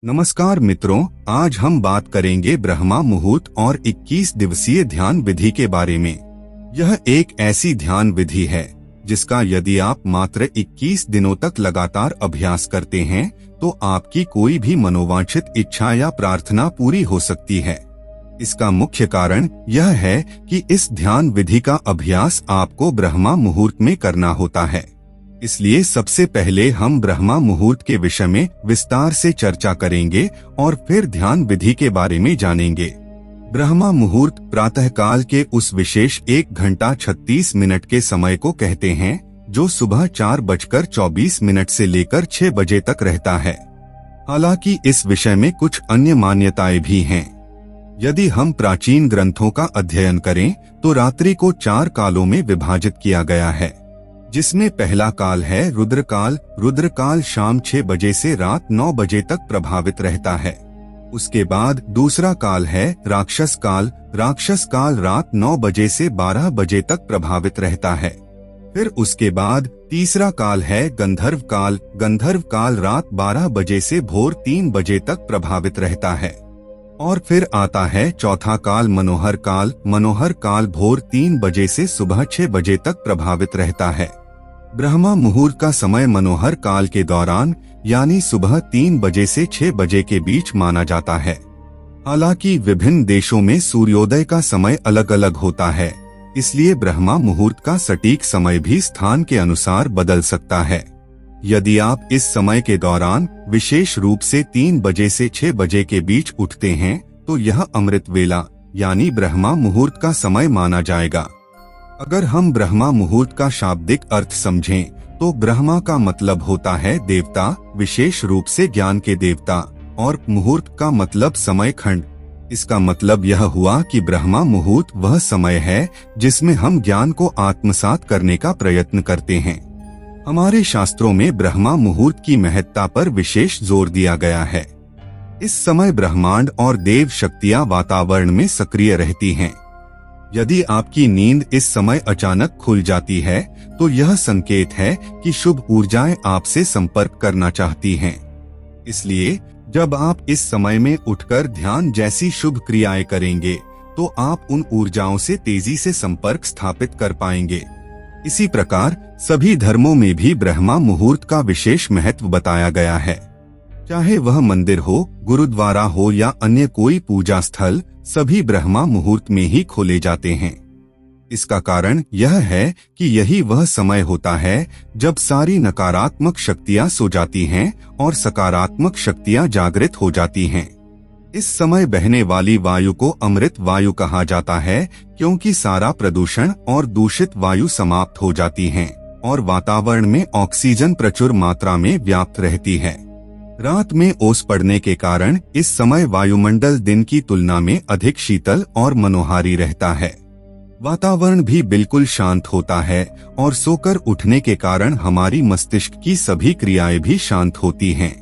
नमस्कार मित्रों, आज हम बात करेंगे ब्रह्मा मुहूर्त और 21 दिवसीय ध्यान विधि के बारे में। यह एक ऐसी ध्यान विधि है जिसका यदि आप मात्र 21 दिनों तक लगातार अभ्यास करते हैं तो आपकी कोई भी मनोवांछित इच्छा या प्रार्थना पूरी हो सकती है। इसका मुख्य कारण यह है कि इस ध्यान विधि का अभ्यास आपको ब्रह्मा मुहूर्त में करना होता है। इसलिए सबसे पहले हम ब्रह्मा मुहूर्त के विषय में विस्तार से चर्चा करेंगे और फिर ध्यान विधि के बारे में जानेंगे। ब्रह्मा मुहूर्त प्रातःकाल के उस विशेष 1 घंटा 36 मिनट के समय को कहते हैं जो सुबह 4:24 से लेकर 6 बजे तक रहता है। हालांकि इस विषय में कुछ अन्य मान्यताएं भी हैं। यदि हम प्राचीन ग्रंथों का अध्ययन करें तो रात्रि को 4 कालों में विभाजित किया गया है, जिसमें पहला काल है रुद्रकाल। रुद्रकाल शाम 6 बजे से रात 9 बजे तक प्रभावित रहता है। उसके बाद दूसरा काल है राक्षस काल। राक्षस काल रात 9 बजे से 12 बजे तक प्रभावित रहता है। फिर उसके बाद तीसरा काल है गंधर्व काल। गंधर्व काल रात 12 बजे से भोर 3 बजे तक प्रभावित रहता है। और फिर आता है चौथा काल मनोहर काल। मनोहर काल भोर 3 बजे से सुबह 6 बजे तक प्रभावित रहता है। ब्रह्मा मुहूर्त का समय मनोहर काल के दौरान यानी सुबह 3 बजे से 6 बजे के बीच माना जाता है। हालांकि विभिन्न देशों में सूर्योदय का समय अलग अलग होता है, इसलिए ब्रह्मा मुहूर्त का सटीक समय भी स्थान के अनुसार बदल सकता है। यदि आप इस समय के दौरान विशेष रूप से 3 बजे से 6 बजे के बीच उठते हैं तो यह अमृत वेला यानी ब्रह्मा मुहूर्त का समय माना जाएगा। अगर हम ब्रह्मा मुहूर्त का शाब्दिक अर्थ समझें तो ब्रह्मा का मतलब होता है देवता, विशेष रूप से ज्ञान के देवता, और मुहूर्त का मतलब समय खंड। इसका मतलब यह हुआ कि ब्रह्मा मुहूर्त वह समय है जिसमें हम ज्ञान को आत्मसात करने का प्रयत्न करते हैं। हमारे शास्त्रों में ब्रह्मा मुहूर्त की महत्ता पर विशेष जोर दिया गया है। इस समय ब्रह्मांड और देव शक्तियां वातावरण में सक्रिय रहती हैं। यदि आपकी नींद इस समय अचानक खुल जाती है तो यह संकेत है कि शुभ ऊर्जाएं आपसे संपर्क करना चाहती हैं। इसलिए जब आप इस समय में उठकर ध्यान जैसी शुभ क्रियाएं करेंगे तो आप उन ऊर्जाओं से तेजी से संपर्क स्थापित कर पाएंगे। इसी प्रकार सभी धर्मों में भी ब्रह्मा मुहूर्त का विशेष महत्व बताया गया है। चाहे वह मंदिर हो, गुरुद्वारा हो या अन्य कोई पूजा स्थल, सभी ब्रह्मा मुहूर्त में ही खोले जाते हैं। इसका कारण यह है कि यही वह समय होता है जब सारी नकारात्मक शक्तियां सो जाती हैं और सकारात्मक शक्तियां जागृत हो जाती हैं। इस समय बहने वाली वायु को अमृत वायु कहा जाता है क्योंकि सारा प्रदूषण और दूषित वायु समाप्त हो जाती हैं और वातावरण में ऑक्सीजन प्रचुर मात्रा में व्याप्त रहती है। रात में ओस पड़ने के कारण इस समय वायुमंडल दिन की तुलना में अधिक शीतल और मनोहारी रहता है। वातावरण भी बिल्कुल शांत होता है और सोकर उठने के कारण हमारी मस्तिष्क की सभी क्रियाएं भी शांत होती हैं।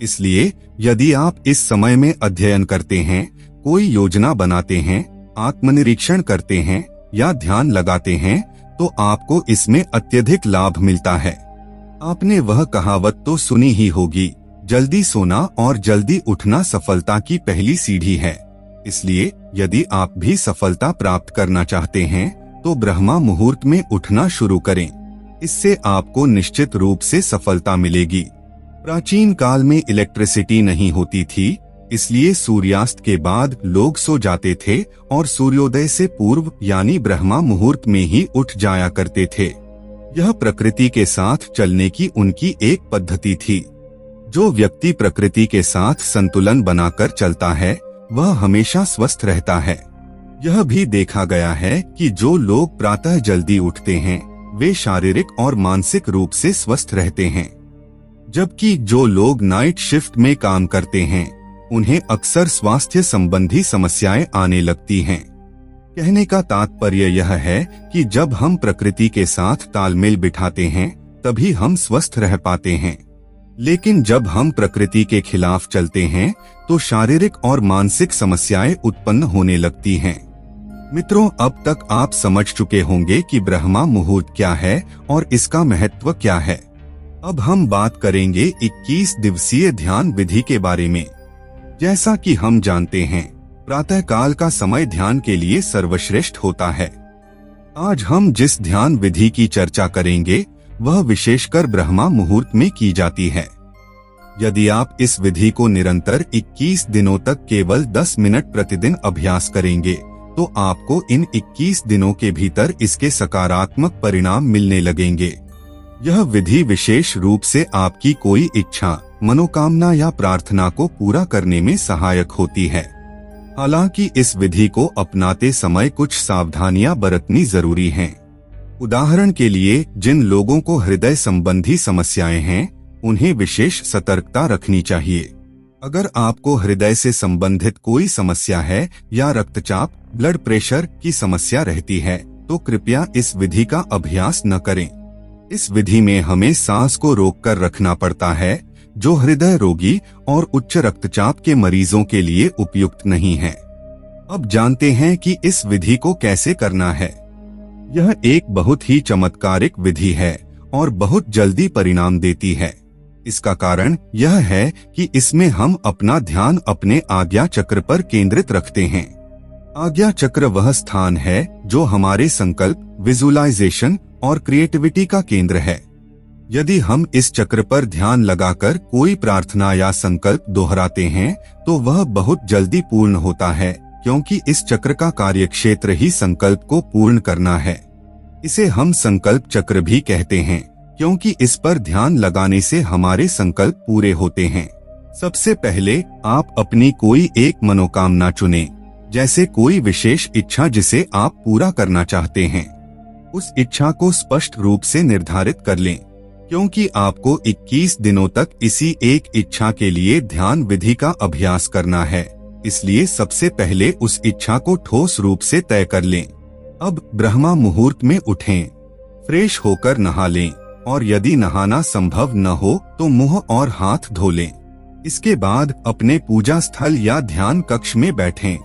इसलिए यदि आप इस समय में अध्ययन करते हैं, कोई योजना बनाते हैं, आत्मनिरीक्षण करते हैं या ध्यान लगाते हैं तो आपको इसमें अत्यधिक लाभ मिलता है। आपने वह कहावत तो सुनी ही होगी, जल्दी सोना और जल्दी उठना सफलता की पहली सीढ़ी है। इसलिए यदि आप भी सफलता प्राप्त करना चाहते हैं तो ब्रह्मा मुहूर्त में उठना शुरू करें। इससे आपको निश्चित रूप से सफलता मिलेगी। प्राचीन काल में इलेक्ट्रिसिटी नहीं होती थी, इसलिए सूर्यास्त के बाद लोग सो जाते थे और सूर्योदय से पूर्व यानी ब्रह्मा मुहूर्त में ही उठ जाया करते थे। यह प्रकृति के साथ चलने की उनकी एक पद्धति थी। जो व्यक्ति प्रकृति के साथ संतुलन बनाकर चलता है वह हमेशा स्वस्थ रहता है। यह भी देखा गया है कि जो लोग प्रातः जल्दी उठते हैं वे शारीरिक और मानसिक रूप से स्वस्थ रहते हैं, जबकि जो लोग नाइट शिफ्ट में काम करते हैं उन्हें अक्सर स्वास्थ्य संबंधी समस्याएं आने लगती हैं। कहने का तात्पर्य यह है कि जब हम प्रकृति के साथ तालमेल बिठाते हैं तभी हम स्वस्थ रह पाते हैं। लेकिन जब हम प्रकृति के खिलाफ चलते हैं तो शारीरिक और मानसिक समस्याएं उत्पन्न होने लगती हैं। मित्रों, अब तक आप समझ चुके होंगे कि ब्रह्मा मुहूर्त क्या है और इसका महत्व क्या है। अब हम बात करेंगे 21 दिवसीय ध्यान विधि के बारे में। जैसा कि हम जानते हैं, प्रातःकाल का समय ध्यान के लिए सर्वश्रेष्ठ होता है। आज हम जिस ध्यान विधि की चर्चा करेंगे वह विशेषकर ब्रह्मा मुहूर्त में की जाती है। यदि आप इस विधि को निरंतर 21 दिनों तक केवल 10 मिनट प्रतिदिन अभ्यास करेंगे तो आपको इन 21 दिनों के भीतर इसके सकारात्मक परिणाम मिलने लगेंगे। यह विधि विशेष रूप से आपकी कोई इच्छा, मनोकामना या प्रार्थना को पूरा करने में सहायक होती है। हालांकि इस विधि को अपनाते समय कुछ सावधानियां बरतनी जरूरी हैं। उदाहरण के लिए, जिन लोगों को हृदय संबंधी समस्याएं हैं उन्हें विशेष सतर्कता रखनी चाहिए। अगर आपको हृदय से संबंधित कोई समस्या है या रक्तचाप, ब्लड प्रेशर की समस्या रहती है तो कृपया इस विधि का अभ्यास न करें। इस विधि में हमें सांस को रोककर रखना पड़ता है, जो हृदय रोगी और उच्च रक्तचाप के मरीजों के लिए उपयुक्त नहीं है। अब जानते हैं कि इस विधि को कैसे करना है। यह एक बहुत ही चमत्कारिक विधि है और बहुत जल्दी परिणाम देती है। इसका कारण यह है कि इसमें हम अपना ध्यान अपने आज्ञा चक्र पर केंद्रित रखते हैं। आज्ञा चक्र वह स्थान है जो हमारे संकल्प, विजुअलाइजेशन और क्रिएटिविटी का केंद्र है। यदि हम इस चक्र पर ध्यान लगाकर कोई प्रार्थना या संकल्प दोहराते हैं तो वह बहुत जल्दी पूर्ण होता है, क्योंकि इस चक्र का कार्यक्षेत्र ही संकल्प को पूर्ण करना है। इसे हम संकल्प चक्र भी कहते हैं, क्योंकि इस पर ध्यान लगाने से हमारे संकल्प पूरे होते हैं। सबसे पहले आप अपनी कोई एक मनोकामना चुनें, जैसे कोई विशेष इच्छा जिसे आप पूरा करना चाहते हैं। उस इच्छा को स्पष्ट रूप से निर्धारित कर लें, क्योंकि आपको 21 दिनों तक इसी एक इच्छा के लिए ध्यान विधि का अभ्यास करना है। इसलिए सबसे पहले उस इच्छा को ठोस रूप से तय कर लें। अब ब्रह्मा मुहूर्त में उठें, फ्रेश होकर नहा लें और यदि नहाना संभव न हो तो मुंह और हाथ धो लें। इसके बाद अपने पूजा स्थल या ध्यान कक्ष में बैठें।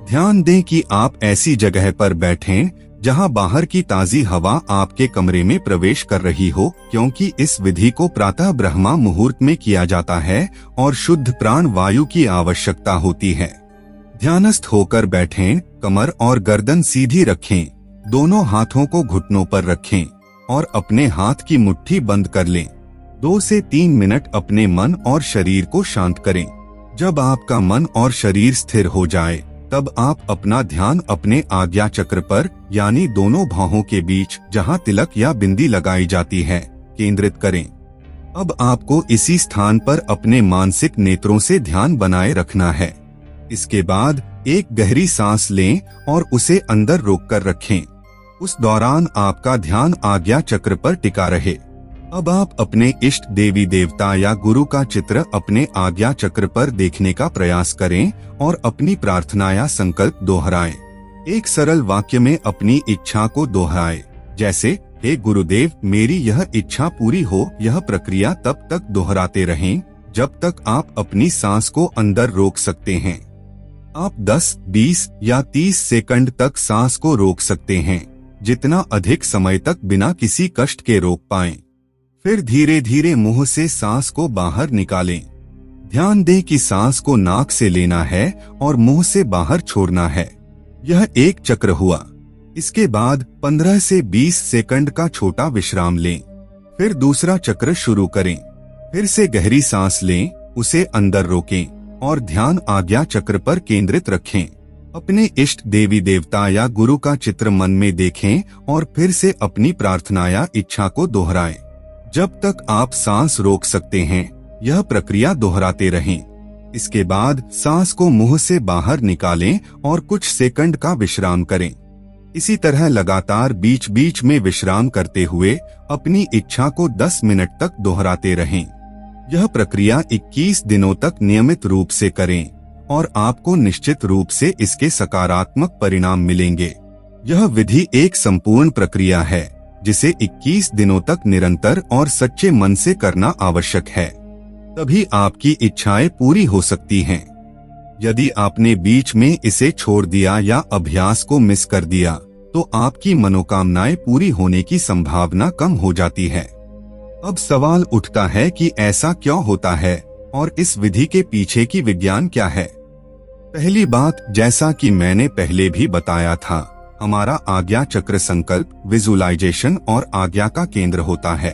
ध्यान दें कि आप ऐसी जगह पर बैठें जहां बाहर की ताजी हवा आपके कमरे में प्रवेश कर रही हो, क्योंकि इस विधि को प्रातः ब्रह्मा मुहूर्त में किया जाता है और शुद्ध प्राण वायु की आवश्यकता होती है। ध्यानस्थ होकर बैठें, कमर और गर्दन सीधी रखें, दोनों हाथों को घुटनों पर रखें और अपने हाथ की मुट्ठी बंद कर लें। 2 से 3 मिनट अपने मन और शरीर को शांत करें। जब आपका मन और शरीर स्थिर हो जाए तब आप अपना ध्यान अपने आज्ञा चक्र पर, यानी दोनों भौहों के बीच जहां तिलक या बिंदी लगाई जाती है, केंद्रित करें। अब आपको इसी स्थान पर अपने मानसिक नेत्रों से ध्यान बनाए रखना है। इसके बाद एक गहरी सांस लें और उसे अंदर रोककर रखें। उस दौरान आपका ध्यान आज्ञा चक्र पर टिका रहे। अब आप अपने इष्ट देवी देवता या गुरु का चित्र अपने आज्ञा चक्र पर देखने का प्रयास करें और अपनी प्रार्थना या संकल्प दोहराएं। एक सरल वाक्य में अपनी इच्छा को दोहराएं, जैसे हे गुरुदेव, मेरी यह इच्छा पूरी हो। यह प्रक्रिया तब तक दोहराते रहें जब तक आप अपनी सांस को अंदर रोक सकते हैं। आप 10, 20 या 30 सेकंड तक सांस को रोक सकते हैं, जितना अधिक समय तक बिना किसी कष्ट के रोक पाएं। फिर धीरे धीरे मुंह से सांस को बाहर निकालें। ध्यान दें कि सांस को नाक से लेना है और मुंह से बाहर छोड़ना है। यह एक चक्र हुआ। इसके बाद 15 से 20 सेकंड का छोटा विश्राम लें। फिर दूसरा चक्र शुरू करें। फिर से गहरी सांस लें, उसे अंदर रोकें और ध्यान आज्ञा चक्र पर केंद्रित रखें। अपने इष्ट देवी देवता या गुरु का चित्र मन में देखें और फिर से अपनी प्रार्थना या इच्छा को दोहराएं। जब तक आप सांस रोक सकते हैं, यह प्रक्रिया दोहराते रहें। इसके बाद सांस को मुंह से बाहर निकालें और कुछ सेकंड का विश्राम करें। इसी तरह लगातार बीच बीच में विश्राम करते हुए अपनी इच्छा को 10 मिनट तक दोहराते रहें। यह प्रक्रिया 21 दिनों तक नियमित रूप से करें और आपको निश्चित रूप से इसके सकारात्मक परिणाम मिलेंगे। यह विधि एक संपूर्ण प्रक्रिया है जिसे 21 दिनों तक निरंतर और सच्चे मन से करना आवश्यक है। तभी आपकी इच्छाएं पूरी हो सकती हैं। यदि आपने बीच में इसे छोड़ दिया या अभ्यास को मिस कर दिया तो आपकी मनोकामनाएं पूरी होने की संभावना कम हो जाती है। अब सवाल उठता है कि ऐसा क्यों होता है और इस विधि के पीछे की विज्ञान क्या है। पहली बात, जैसा कि मैंने पहले भी बताया था, हमारा आज्ञा चक्र संकल्प, विजुअलाइजेशन और आज्ञा का केंद्र होता है।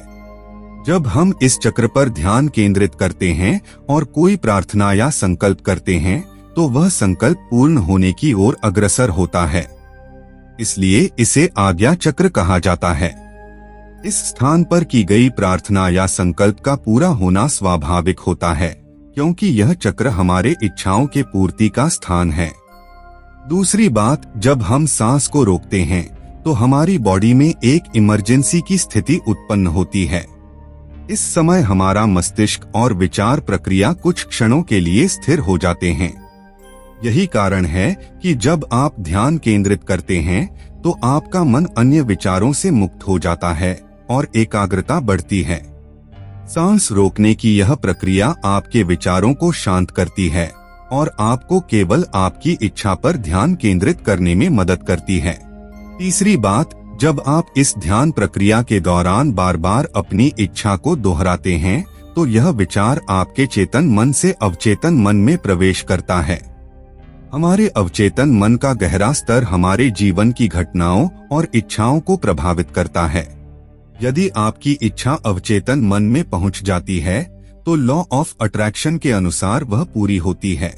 जब हम इस चक्र पर ध्यान केंद्रित करते हैं और कोई प्रार्थना या संकल्प करते हैं तो वह संकल्प पूर्ण होने की ओर अग्रसर होता है। इसलिए इसे आज्ञा चक्र कहा जाता है। इस स्थान पर की गई प्रार्थना या संकल्प का पूरा होना स्वाभाविक होता है, क्योंकि यह चक्र हमारे इच्छाओं के पूर्ति का स्थान है। दूसरी बात, जब हम सांस को रोकते हैं तो हमारी बॉडी में एक इमरजेंसी की स्थिति उत्पन्न होती है। इस समय हमारा मस्तिष्क और विचार प्रक्रिया कुछ क्षणों के लिए स्थिर हो जाते हैं। यही कारण है कि जब आप ध्यान केंद्रित करते हैं तो आपका मन अन्य विचारों से मुक्त हो जाता है और एकाग्रता बढ़ती है। सांस रोकने की यह प्रक्रिया आपके विचारों को शांत करती है और आपको केवल आपकी इच्छा पर ध्यान केंद्रित करने में मदद करती है। तीसरी बात, जब आप इस ध्यान प्रक्रिया के दौरान बार बार अपनी इच्छा को दोहराते हैं तो यह विचार आपके चेतन मन से अवचेतन मन में प्रवेश करता है। हमारे अवचेतन मन का गहरा स्तर हमारे जीवन की घटनाओं और इच्छाओं को प्रभावित करता है। यदि आपकी इच्छा अवचेतन मन में पहुंच जाती है तो लॉ ऑफ अट्रैक्शन के अनुसार वह पूरी होती है।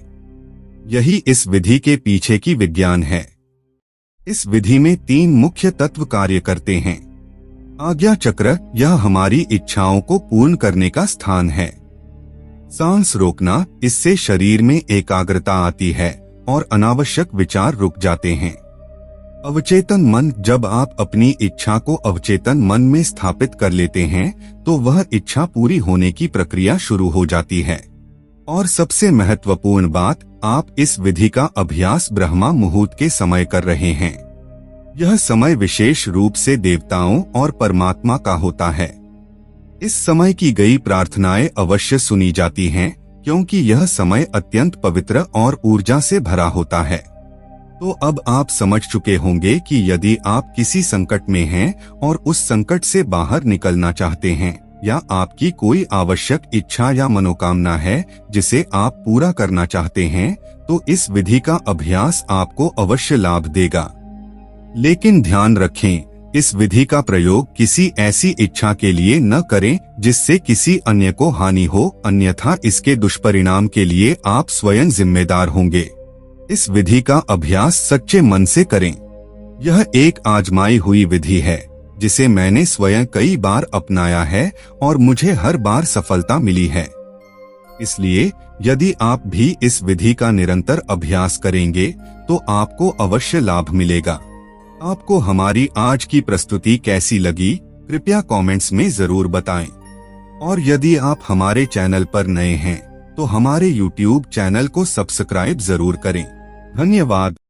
यही इस विधि के पीछे की विज्ञान है। इस विधि में 3 मुख्य तत्व कार्य करते हैं। आज्ञा चक्र, यह हमारी इच्छाओं को पूर्ण करने का स्थान है। सांस रोकना, इससे शरीर में एकाग्रता आती है और अनावश्यक विचार रुक जाते हैं। अवचेतन मन, जब आप अपनी इच्छा को अवचेतन मन में स्थापित कर लेते हैं तो वह इच्छा पूरी होने की प्रक्रिया शुरू हो जाती है। और सबसे महत्वपूर्ण बात, आप इस विधि का अभ्यास ब्रह्मा मुहूर्त के समय कर रहे हैं। यह समय विशेष रूप से देवताओं और परमात्मा का होता है। इस समय की गई प्रार्थनाएं अवश्य सुनी जाती हैं, क्योंकि यह समय अत्यंत पवित्र और ऊर्जा से भरा होता है। तो अब आप समझ चुके होंगे कि यदि आप किसी संकट में हैं और उस संकट से बाहर निकलना चाहते हैं या आपकी कोई आवश्यक इच्छा या मनोकामना है जिसे आप पूरा करना चाहते हैं, तो इस विधि का अभ्यास आपको अवश्य लाभ देगा। लेकिन ध्यान रखें, इस विधि का प्रयोग किसी ऐसी इच्छा के लिए न करें जिससे किसी अन्य को हानि हो, अन्यथा इसके दुष्परिणाम के लिए आप स्वयं जिम्मेदार होंगे। इस विधि का अभ्यास सच्चे मन से करें। यह एक आजमाई हुई विधि है जिसे मैंने स्वयं कई बार अपनाया है और मुझे हर बार सफलता मिली है। इसलिए यदि आप भी इस विधि का निरंतर अभ्यास करेंगे तो आपको अवश्य लाभ मिलेगा। आपको हमारी आज की प्रस्तुति कैसी लगी, कृपया कमेंट्स में जरूर बताएं। और यदि आप हमारे चैनल पर नए हैं तो हमारे YouTube चैनल को सब्सक्राइब जरूर करें। धन्यवाद।